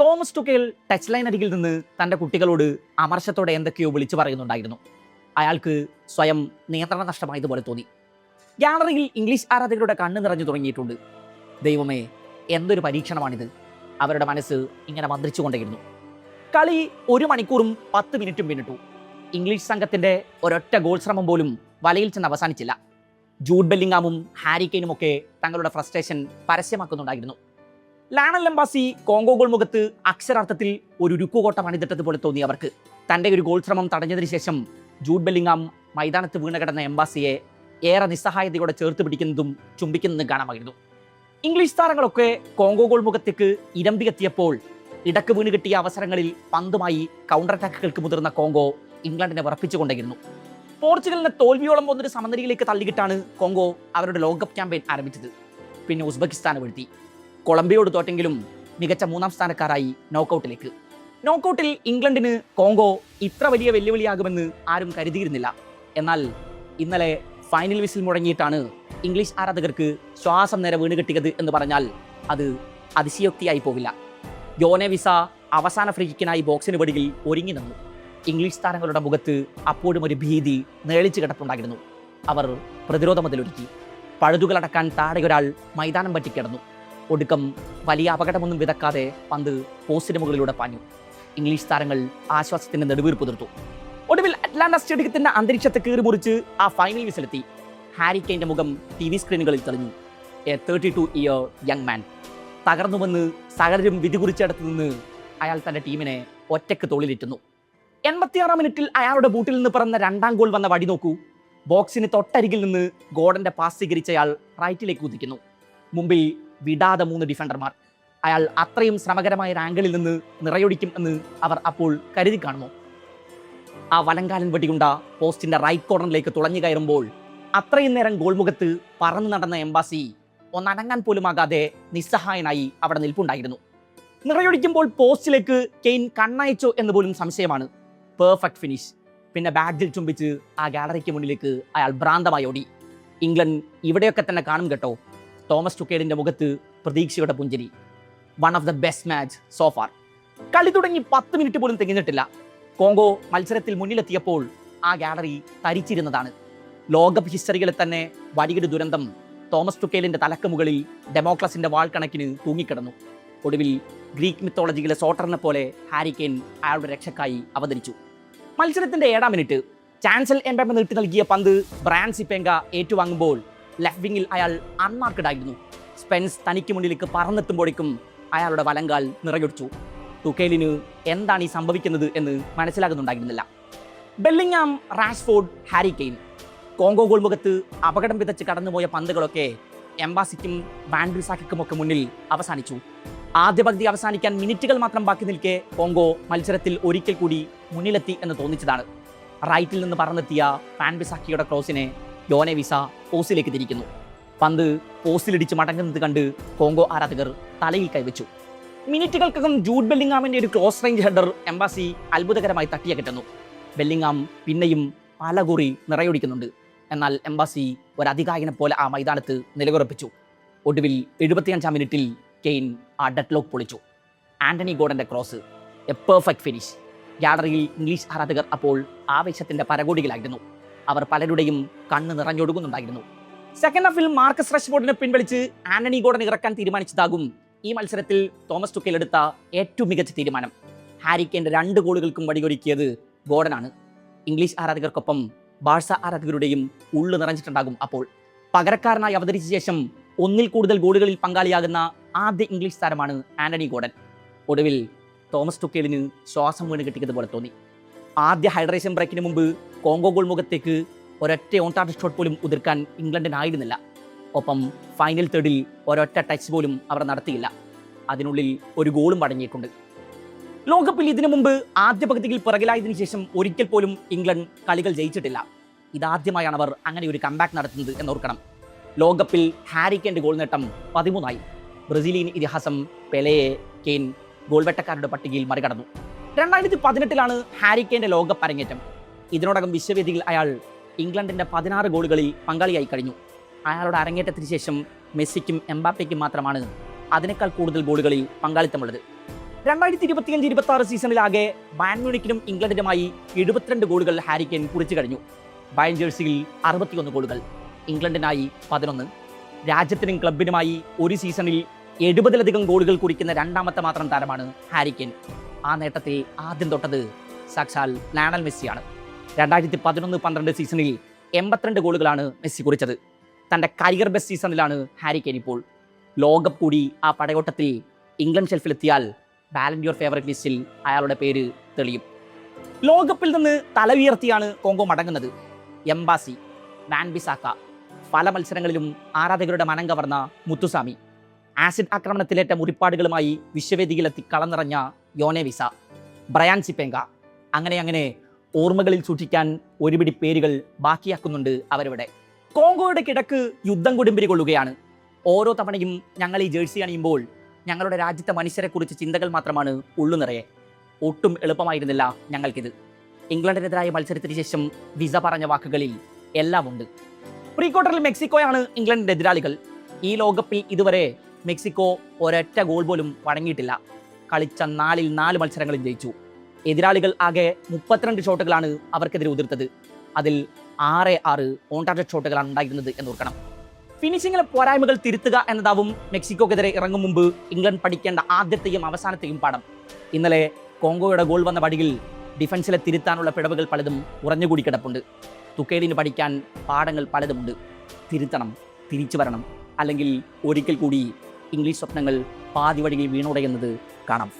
Thomas ടുക്കേൽ touch line അരികിൽ നിന്ന് തൻ്റെ കുട്ടികളോട് അമർഷത്തോടെ എന്തൊക്കെയോ വിളിച്ചു പറയുന്നുണ്ടായിരുന്നു. അയാൾക്ക് സ്വയം നിയന്ത്രണ നഷ്ടമായതുപോലെ തോന്നി. ഗ്യാലറിയിൽ ഇംഗ്ലീഷ് ആരാധകരുടെ കണ്ണ് നിറഞ്ഞു തുടങ്ങിയിട്ടുണ്ട്. ദൈവമേ, എന്തൊരു പരീക്ഷണമാണിത്! അവരുടെ മനസ്സ് ഇങ്ങനെ മന്ത്രിച്ചുകൊണ്ടേയിരുന്നു. കളി 1 മണിക്കൂറും 10 മിനിറ്റും പിന്നിട്ടു. ഇംഗ്ലീഷ് സംഘത്തിന്റെ ഒരൊറ്റ ഗോൾ ശ്രമം പോലും വലയിൽ ചെന്ന് അവസാനിച്ചില്ല. ജൂഡ് ബെല്ലിംഗാമും ഹാരി കെയ്നും ഒക്കെ തങ്ങളുടെ frustration പരസ്യമാക്കുന്നുണ്ടായിരുന്നു. Lionel embassy Congo goal മുഖത്ത് അക്ഷരാർത്ഥത്തിൽ ഒരു ഉരുക്കുകോട്ട പണിതിട്ടതുപോലെ തോന്നി അവർക്ക്. തൻ്റെ ഒരു ഗോൾ ശ്രമം തടഞ്ഞതിന് ശേഷം ജൂഡ് ബെല്ലിംഗാം മൈതാനത്ത് വീണ് കിടന്ന എംബാസിയെ ഏറെ നിസ്സഹായതയോടെ ചേർത്ത് പിടിക്കുന്നതും ചുംബിക്കുന്നതും കാണാമായിരുന്നു. ഇംഗ്ലീഷ് താരങ്ങളൊക്കെ കോങ്കോ ഗോൾ മുഖത്തേക്ക് ഇരമ്പിയെത്തിയപ്പോൾ ഇടക്ക് വീണ് കിട്ടിയ അവസരങ്ങളിൽ പന്തുമായി കൗണ്ടർ അറ്റാക്കുകൾക്ക് മുതിർന്ന കോങ്കോ ഇംഗ്ലണ്ടിനെ വിറപ്പിച്ചുകൊണ്ടേയിരുന്നു. പോർച്ചുഗലിനെ തോൽവിയോളം പോകുന്നൊരു സമനിലയിലേക്ക് തള്ളിക്കിട്ടാണ് കോങ്കോ അവരുടെ ലോകകപ്പ് ക്യാമ്പയിൻ ആരംഭിച്ചത്. പിന്നെ ഉസ്ബെക്കിസ്ഥാനെ വീഴ്ത്തി. കൊളംബിയയോട് തോറ്റെങ്കിലും മികച്ച 3ാം സ്ഥാനക്കാരായി നോക്കൌട്ടിലേക്ക്. നോക്കൌട്ടിൽ ഇംഗ്ലണ്ടിന് കോങ്കോ ഇത്ര വലിയ വെല്ലുവിളിയാകുമെന്ന് ആരും കരുതിയിരുന്നില്ല. എന്നാൽ ഇന്നലെ ഫൈനൽ വിസിൽ മുഴങ്ങിയിട്ടാണ് ഇംഗ്ലീഷ് ആരാധകർക്ക് ശ്വാസം നേരെ വീണ് കിട്ടിയത് എന്ന് പറഞ്ഞാൽ അത് അതിശയോക്തിയായി പോവില്ല. യോനെ വിസ അവസാന ഫ്രീ കിക്കിനായി ബോക്സിന് വെടിയിൽ ഒരുങ്ങി നിന്നു. ഇംഗ്ലീഷ് താരങ്ങളുടെ മുഖത്ത് അപ്പോഴും ഒരു ഭീതി നേളിച്ചു കിടപ്പുണ്ടായിരുന്നു. അവർ പ്രതിരോധ മതിലൊരുക്കി. പഴുതുകളടക്കാൻ താഴെയൊരാൾ മൈതാനം പറ്റിക്കിടന്നു. ഒടുക്കം വലിയ അപകടമൊന്നും വിതക്കാതെ പന്ത് പോസ്റ്റിന് മുകളിലൂടെ പാഞ്ഞു. ഇംഗ്ലീഷ് താരങ്ങൾ ആശ്വാസത്തിന്റെ നെടുവീർപ്പ് തീർത്തു. ഒടുവിൽ അറ്റ്ലാന്റ സ്റ്റേഡിയത്തിന്റെ അന്തരീക്ഷത്തെ കീറി മുറിച്ച് ആ ഫൈനൽ വിസിലെത്തി. ഹാരി കെയ്ന്റെ മുഖം TV സ്ക്രീനുകളിൽ തെളിഞ്ഞു. A 32-year young man. തകർന്നുവെന്ന് സകലരും വിധി കുറിച്ചെടുത്ത് നിന്ന് അയാൾ തന്റെ ടീമിനെ ഒറ്റയ്ക്ക് തോളിലിറ്റുന്നു. 86-ാം മിനിറ്റിൽ അയാളുടെ ബൂട്ടിൽ നിന്ന് പിറന്ന 2ാം ഗോൾ വന്ന വടി നോക്കൂ. ബോക്സിന് തൊട്ടരികിൽ നിന്ന് ഗോർഡന്റെ പാസ് സ്വീകരിച്ചയാൾ റൈറ്റിലേക്ക് കുതിക്കുന്നു. മുമ്പിൽ വിടാതെ 3 ഡിഫൻഡർമാർ. അയാൾ അത്രയും ശ്രമകരമായ ആംഗിളിൽ നിന്ന് നിറയൊടിക്കും എന്ന് അവർ അപ്പോൾ കരുതി കാണുമോ? ആ വലങ്കാലൻ വെടിയുണ്ട പോസ്റ്റിന്റെ റൈറ്റ് കോർണറിലേക്ക് തുളഞ്ഞു കയറുമ്പോൾ അത്രയും നേരം ഗോൾമുഖത്ത് പറന്നു നടന്ന എംബാസി ഒന്നനങ്ങാൻ പോലുമാകാതെ നിസ്സഹായനായി അവിടെ നിൽപ്പുണ്ടായിരുന്നു. നിറയൊടിക്കുമ്പോൾ പോസ്റ്റിലേക്ക് കെയ്ൻ കണ്ണയച്ചോ എന്ന് പോലും സംശയമാണ്. Perfect finish. പിന്നെ ബാഗിൽ ചുംബിച്ച് ആ ഗാലറിക്ക് മുന്നിലേക്ക് അയാൾ ഭ്രാന്തമായി ഓടി. ഇംഗ്ലണ്ട് ഇവിടെയൊക്കെ തന്നെ കാണും കേട്ടോ. തോമസ് ടുക്കേലിന്റെ മുഖത്ത് പ്രതീക്ഷയുടെ പുഞ്ചിരി. One of the best match so far. കളി തുടങ്ങി 10 മിനിറ്റ് പോലും തികഞ്ഞിട്ടില്ല. കോങ്കോ മത്സരത്തിൽ മുന്നിലെത്തിയപ്പോൾ ആ ഗാലറി തരിച്ചിരുന്നതാണ്. ലോകകപ്പ് ഹിസ്റ്ററികളിൽ തന്നെ വലിയൊരു ദുരന്തം തോമസ് ടുക്കേലിന്റെ തലക്ക് മുകളിൽ ഡെമോക്ലസിന്റെ വാൾ കണക്കിന് തൂങ്ങിക്കിടന്നു. ഒടുവിൽ ഗ്രീക്ക് മിത്തോളജിയിലെ സോട്ടറിനെ പോലെ ഹാരി കെയ്ൻ അയാളുടെ രക്ഷക്കായി അവതരിച്ചു. മത്സരത്തിന്റെ 7ാം മിനിറ്റ് ചാൻസൽ എംബാപ്പെ നീട്ടി നൽകിയ പന്ത് ബ്രയാൻ സിപേങ്ക ഏറ്റുവാങ്ങുമ്പോൾ ലെഫ്റ്റ് വിങ്ങിൽ അയാൾ അൺമാർക്കഡ് ആയിരുന്നു. സ്പെൻസ് തനിക്ക് മുന്നിലേക്ക് പറന്നെത്തുമ്പോഴേക്കും അയാളുടെ വലങ്കാൽ നിറയൊടിച്ചു. ടുക്കേലിന് എന്താണ് ഈ സംഭവിക്കുന്നത് എന്ന് മനസ്സിലാകുന്നുണ്ടായിരുന്നില്ല. Bellingham, Rashford, Harry Kane. കോങ്കോ ഗോൾ മുഖത്ത് അപകടം വിതച്ച് കടന്നുപോയ പന്തുകളൊക്കെ എംബാസിക്കും വാൻ ബിസാക്കിക്കുമൊക്കെ മുന്നിൽ അവസാനിച്ചു. ആദ്യ പകുതി അവസാനിക്കാൻ മിനിറ്റുകൾ മാത്രം ബാക്കി നിൽക്കെ കോങ്കോ മത്സരത്തിൽ ഒരിക്കൽ കൂടി മുന്നിലെത്തി എന്ന് തോന്നിച്ചതാണ്. റൈറ്റിൽ നിന്ന് പറന്നെത്തിയ വാൻ ബിസാക്കിയുടെ ക്രോസിനെ യോനെ വിസ പോസ്റ്റിലേക്ക് തിരിക്കുന്നു. പന്ത് പോസ്റ്റിലിടിച്ച് മടങ്ങുന്നത് കണ്ട് കോങ്കോ ആരാധകർ തലയിൽ കൈവച്ചു. മിനിറ്റുകൾക്കകം ജൂഡ് ബെല്ലിംഗാമിന്റെ ഒരു ക്ലോസ് റേഞ്ച് ഹെഡർ എംബാസി അത്ഭുതകരമായി തട്ടിയകറ്റുന്നു. ബെല്ലിംഗാം പിന്നെയും പലകുറി നിറയൊടിക്കുന്നുണ്ട്. എന്നാൽ എംബാസി ഒരധികായനെ പോലെ ആ മൈതാനത്ത് നിലയുറപ്പിച്ചു. ഒടുവിൽ 75-ാം മിനിറ്റിൽ കെയ്ൻ ആ ഡെഡ് ലോക്ക് പൊളിച്ചു. ആന്റണി ഗോർഡന്റെ ക്രോസ്, എ പെർഫെക്റ്റ് ഫിനിഷ്. ഗാലറിയിൽ ഇംഗ്ലീഷ് ആരാധകർ അപ്പോൾ ആവേശത്തിന്റെ പരകോടികളായിരുന്നു. അവർ പലരുടെയും കണ്ണ് നിറഞ്ഞൊടുകുന്നുണ്ടായിരുന്നു. സെക്കൻഡ് ഹാഫിൽ മാർക്കസ് റഷ്ഫോർഡിനെ പിൻവലിച്ച് ആന്റണി ഗോർഡൻ ഇറക്കാൻ തീരുമാനിച്ചതാകും ഈ മത്സരത്തിൽ തോമസ് ടുക്കേൽ എടുത്ത ഏറ്റവും മികച്ച തീരുമാനം. ഹാരി കെയ്ന്റെ 2 ഗോളുകൾക്കും വടിയൊരുക്കിയത് ഗോർഡനാണ്. ഇംഗ്ലീഷ് ആരാധകർക്കൊപ്പം ബാഴ്സ ആരാധകരുടെയും ഉള്ളു നിറഞ്ഞിട്ടുണ്ടാകും അപ്പോൾ. പകരക്കാരനായി അവതരിച്ച ശേഷം 1-ൽ കൂടുതൽ ഗോളുകളിൽ പങ്കാളിയാകുന്ന ആദ്യ ഇംഗ്ലീഷ് താരമാണ് ആന്റണി ഗോർഡൻ. ഒടുവിൽ തോമസ് ടുക്കേലിന് ശ്വാസം വീണ് കിട്ടിയതുപോലെ തോന്നി. ആദ്യ ഹൈഡ്രേഷൻ ബ്രേക്കിന് മുമ്പ് കോങ്കോ ഗോൾ മുഖത്തേക്ക് ഒരൊറ്റ ഓൺ ടാർഗറ്റ് ഷോട്ട് പോലും ഉതിർക്കാൻ ഇംഗ്ലണ്ടിനായിരുന്നില്ല. ഒപ്പം ഫൈനൽ തേർഡിൽ ഒരൊറ്റ ടച്ച് പോലും അവർ നടത്തിയില്ല. അതിനുള്ളിൽ ഒരു ഗോളും അടങ്ങിയിട്ടുണ്ട്. ലോകകപ്പിൽ ഇതിനു മുമ്പ് ആദ്യ പകുതിയിൽ പിറകിലായതിനു ശേഷം ഒരിക്കൽ പോലും ഇംഗ്ലണ്ട് കളികൾ ജയിച്ചിട്ടില്ല. ഇതാദ്യമായാണ് അവർ അങ്ങനെ ഒരു കംബാക്ക് നടത്തുന്നത് എന്നോർക്കണം. ലോകകപ്പിൽ ഹാരി കെയ്ന്റെ ഗോൾ നേട്ടം 13ആയി. ബ്രസീലിയൻ ഇതിഹാസം പെലെയെ കെയ്ൻ ഗോൾവെട്ടക്കാരുടെ പട്ടികയിൽ മറികടന്നു. 2018-ലാണ് ഹാരി കെയ്ന്റെ ലോകകപ്പ് അരങ്ങേറ്റം. ഇതിനോടകം വിശ്വവേദിയിൽ അയാൾ ഇംഗ്ലണ്ടിന്റെ 16 ഗോളുകളിൽ പങ്കാളിയായി കഴിഞ്ഞു. അയാളുടെ അരങ്ങേറ്റത്തിന് ശേഷം മെസ്സിക്കും എംബാപ്പയ്ക്കും മാത്രമാണ് അതിനേക്കാൾ കൂടുതൽ ഗോളുകളിൽ പങ്കാളിത്തമുള്ളത്. 2025-26 സീസണിലാകെ ബയൺ മ്യൂണിക്കിനും ഇംഗ്ലണ്ടിനുമായി 72 ഗോളുകൾ ഹാരി കെയ്ൻ കുറിച്ചു കഴിഞ്ഞു. ബയൺ ജേഴ്സിയിൽ 61 ഗോളുകൾ, ഇംഗ്ലണ്ടിനായി 11. രാജ്യത്തിനും ക്ലബിനുമായി ഒരു സീസണിൽ 70-ലധികം ഗോളുകൾ കുറിക്കുന്ന രണ്ടാമത്തെ മാത്രം താരമാണ് ഹാരി കെയ്ൻ. ആ നേട്ടത്തിൽ ആദ്യം തൊട്ടത് സാക്ഷാൽ ലയണൽ മെസ്സിയാണ്. 2011-12 സീസണിൽ 82 ഗോളുകളാണ് മെസ്സി കുറിച്ചത്. തൻ്റെ കരിയർ ബെസ്റ്റ് സീസണിലാണ് ഹാരി കെയ്ൻ ഇപ്പോൾ. ലോകകപ്പ് കൂടി ആ പടയോട്ടത്തിൽ ഇംഗ്ലണ്ട് ഷെൽഫിലെത്തിയാൽ ബാലൻഡിയോർ ഫേവറേറ്റ് ലിസ്റ്റിൽ അയാളുടെ പേര് തെളിയും. ലോകകപ്പിൽ നിന്ന് തല ഉയർത്തിയാണ് കോങ്കോ മടങ്ങുന്നത്. എംബാസി, വാൻ ബിസാക്ക, പല മത്സരങ്ങളിലും ആരാധകരുടെ മനം കവർന്ന മുത്തുസാമി, ആസിഡ് ആക്രമണത്തിലേറ്റ മുറിപ്പാടുകളുമായി വിശ്വവേദിയിലെത്തി കളനിറഞ്ഞ യോനെ വിസ, ബ്രയാൻ സിപ്പേങ്ക, അങ്ങനെ ഓർമ്മകളിൽ സൂക്ഷിക്കാൻ ഒരുപിടി പേരുകൾ ബാക്കിയാക്കുന്നുണ്ട് അവരിവിടെ. കോങ്കോയുടെ കിടക്ക് യുദ്ധം കൊടുമ്പിരി കൊള്ളുകയാണ്. ഓരോ തവണയും ഞങ്ങൾ ഈ ജേഴ്സി അണിയുമ്പോൾ ഞങ്ങളുടെ രാജ്യത്തെ മനുഷ്യരെക്കുറിച്ച് ചിന്തകൾ മാത്രമാണ് ഉള്ളു നിറയെ. ഒട്ടും എളുപ്പമായിരുന്നില്ല ഞങ്ങൾക്കിത്. ഇംഗ്ലണ്ടിനെതിരായ മത്സരത്തിന് ശേഷം വിസ പറഞ്ഞ വാക്കുകളിൽ എല്ലാം ഉണ്ട്. പ്രീ ക്വാർട്ടറിൽ മെക്സിക്കോയാണ് ഇംഗ്ലണ്ടിന്റെ എതിരാളികൾ. ഈ ലോകകപ്പിൽ ഇതുവരെ മെക്സിക്കോ ഒരൊറ്റ ഗോൾ പോലും വഴങ്ങിയിട്ടില്ല. കളിച്ച 4 മത്സരങ്ങളിൽ ജയിച്ചു. എതിരാളികൾ ആകെ 32 ഷോട്ടുകളാണ് അവർക്കെതിരെ ഉതിർത്തത്. അതിൽ 6 ഓൺ ടാർഗറ്റ് ഷോട്ടുകളാണ് ഉണ്ടായിരുന്നത് എന്നോർക്കണം. ഫിനിഷിങ്ങിലെ പോരായ്മകൾ തിരുത്തുക എന്നതാവും മെക്സിക്കോക്കെതിരെ ഇറങ്ങും മുമ്പ് ഇംഗ്ലണ്ട് പഠിക്കേണ്ട ആദ്യത്തെയും അവസാനത്തെയും പാഠം. ഇന്നലെ കോങ്കോയുടെ ഗോൾ വന്ന പടിയിൽ ഡിഫൻസിലെ തിരുത്താനുള്ള പിഴവുകൾ പലതും ഉറഞ്ഞുകൂടി കിടപ്പുണ്ട്. തുക്കേലിന് പഠിക്കാൻ പാഠങ്ങൾ പലതുമുണ്ട്. തിരുത്തണം, തിരിച്ചു വരണം, അല്ലെങ്കിൽ ഒരിക്കൽ കൂടി ഇംഗ്ലീഷ് സ്വപ്നങ്ങൾ പാതി വഴിയിൽ വീണുടയുന്നത് കാണാം.